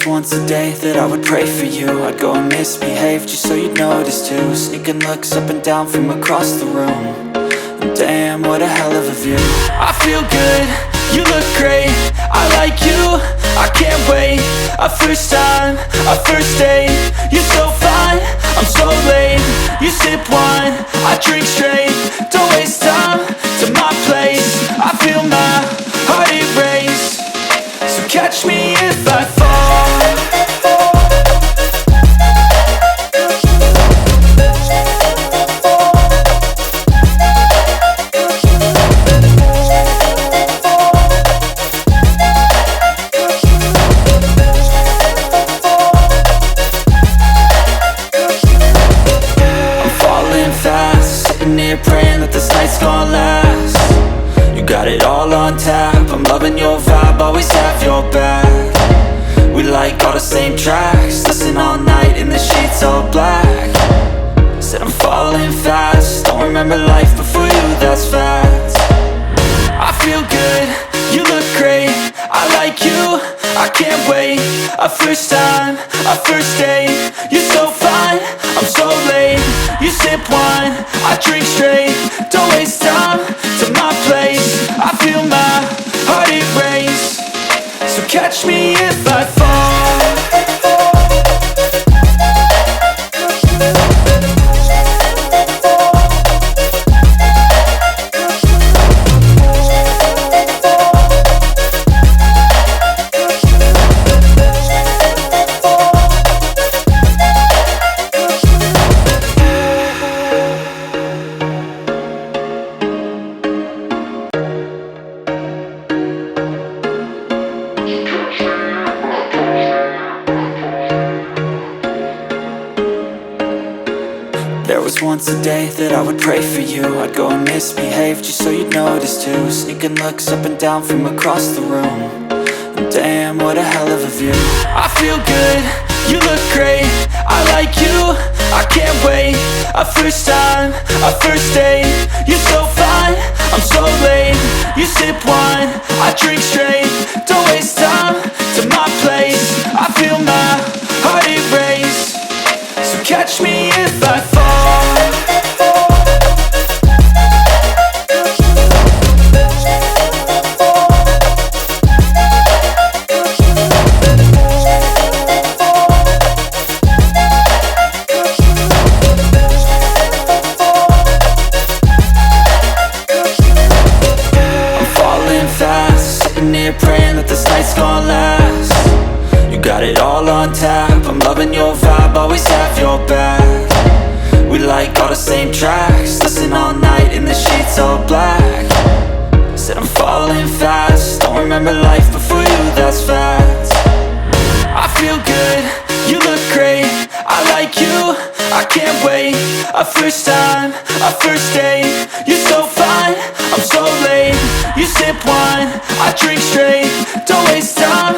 was once a day that I would pray for you. I'd go and misbehave just so you'd notice too. Sneaking looks up and down from across the room. And damn, what a hell of a view. I feel good, you look great, I like you, I can't wait. A first time, a first date, you're so fine, I'm so late. You sip wine, I drink straight, don't waste time to my place. I feel my heart erase, so catch me if I fall. Praying that this night's gonna last. You got it all on tap, I'm loving your vibe, always have your back. We like all the same tracks, listen all night in the sheets all black. Said I'm falling fast, don't remember life before you, that's fact. I feel good, you look great, I like you, I can't wait. A first time, a first date, you're so fine, I'm so late. You sip wine, I drink straight, don't waste time to my place. I feel my heart erase, so catch me if I fall. There was once a day that I would pray for you. I'd go and misbehave just so you'd notice too. Sneaking looks up and down from across the room. And damn, what a hell of a view. I feel good, you look great, I like you, I can't wait. A first time, a first date, you're so fine, I'm so late. You sip wine, I drink straight, don't waste time to my place. I feel my heart erase, so catch me if I fall. Praying that this night's gonna last. You got it all on tap, I'm loving your vibe, always have your back. We like all the same tracks, listen all night in the sheets all black. Said I'm falling fast, don't remember life before you, that's fact. I feel good, you look great, I like you, I can't wait. A first time, a first date, you're so fine, I'm so late. You sip wine, I drink straight, don't waste time